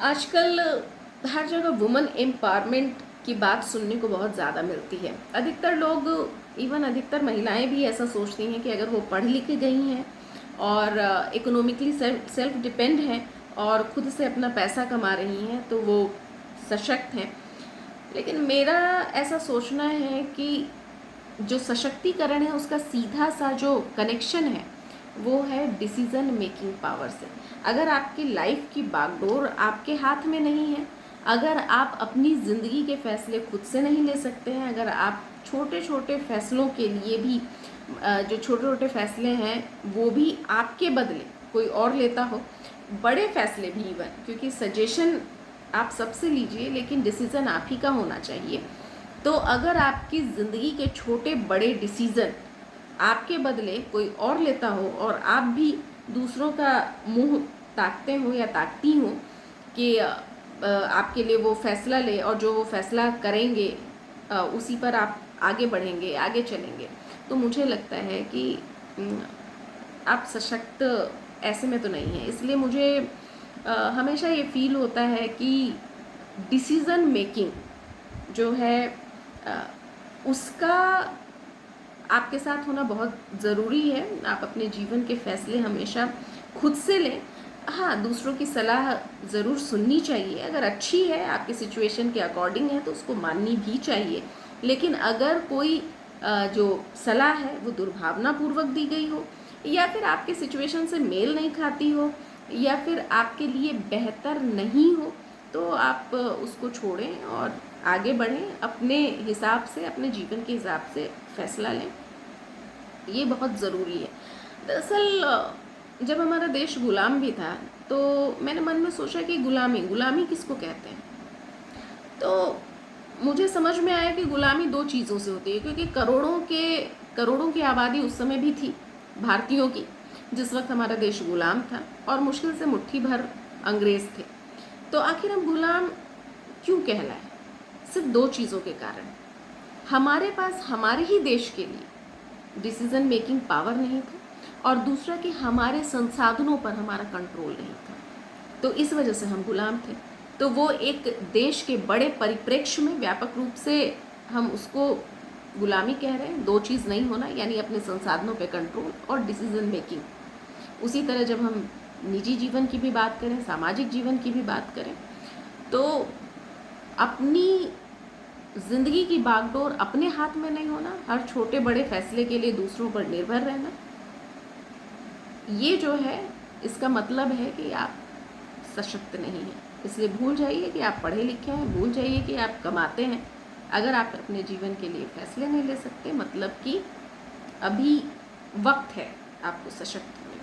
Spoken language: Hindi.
आजकल हर जगह वुमेन एम्पावरमेंट की बात सुनने को बहुत ज़्यादा मिलती है। अधिकतर लोग, इवन अधिकतर महिलाएं भी ऐसा सोचती हैं कि अगर वो पढ़ लिख गई हैं और इकोनॉमिकली सेल्फ डिपेंड हैं और खुद से अपना पैसा कमा रही हैं तो वो सशक्त हैं। लेकिन मेरा ऐसा सोचना है कि जो सशक्तिकरण है उसका सीधा सा जो कनेक्शन है वो है डिसीज़न मेकिंग पावर से। अगर आपकी लाइफ की बागडोर आपके हाथ में नहीं है, अगर आप अपनी ज़िंदगी के फैसले खुद से नहीं ले सकते हैं, अगर आप छोटे छोटे फैसलों के लिए भी जो छोटे छोटे फैसले हैं वो भी आपके बदले कोई और लेता हो, बड़े फैसले भी इवन, क्योंकि सजेशन आप सबसे लीजिए लेकिन डिसीज़न आप ही का होना चाहिए। तो अगर आपकी ज़िंदगी के छोटे बड़े डिसीज़न आपके बदले कोई और लेता हो और आप भी दूसरों का मुंह ताकते हो या ताकती हो कि आपके लिए वो फैसला ले और जो वो फैसला करेंगे उसी पर आप आगे बढ़ेंगे, आगे चलेंगे, तो मुझे लगता है कि आप सशक्त ऐसे में तो नहीं है। इसलिए मुझे हमेशा ये फील होता है कि डिसीज़न मेकिंग जो है उसका आपके साथ होना बहुत ज़रूरी है। आप अपने जीवन के फैसले हमेशा खुद से लें। हाँ, दूसरों की सलाह ज़रूर सुननी चाहिए, अगर अच्छी है, आपकी सिचुएशन के अकॉर्डिंग है तो उसको माननी भी चाहिए। लेकिन अगर कोई जो सलाह है वो दुर्भावनापूर्वक दी गई हो या फिर आपके सिचुएशन से मेल नहीं खाती हो या फिर आपके लिए बेहतर नहीं हो, तो आप उसको छोड़ें और आगे बढ़ें, अपने हिसाब से, अपने जीवन के हिसाब से फैसला लें। ये बहुत ज़रूरी है। दरअसल जब हमारा देश गुलाम भी था तो मैंने मन में सोचा कि गुलामी किसको कहते हैं। तो मुझे समझ में आया कि गुलामी दो चीज़ों से होती है, क्योंकि करोड़ों की आबादी उस समय भी थी भारतीयों की, जिस वक्त हमारा देश गुलाम था और मुश्किल से मुट्ठी भर अंग्रेज़ थे। तो आखिर हम गुलाम क्यों कहलाए? सिर्फ दो चीज़ों के कारण। हमारे पास हमारे ही देश के लिए डिसीज़न मेकिंग पावर नहीं था और दूसरा कि हमारे संसाधनों पर हमारा कंट्रोल नहीं था, तो इस वजह से हम गुलाम थे। तो वो एक देश के बड़े परिप्रेक्ष्य में व्यापक रूप से हम उसको गुलामी कह रहे हैं। दो चीज़ नहीं होना, यानी अपने संसाधनों पे कंट्रोल और डिसीज़न मेकिंग। उसी तरह जब हम निजी जीवन की भी बात करें, सामाजिक जीवन की भी बात करें, तो अपनी ज़िंदगी की बागडोर अपने हाथ में नहीं होना, हर छोटे बड़े फैसले के लिए दूसरों पर निर्भर रहना, ये जो है इसका मतलब है कि आप सशक्त नहीं हैं। इसलिए भूल जाइए कि आप पढ़े लिखे हैं, भूल जाइए कि आप कमाते हैं। अगर आप अपने जीवन के लिए फैसले नहीं ले सकते, मतलब कि अभी वक्त है आपको सशक्त होने का।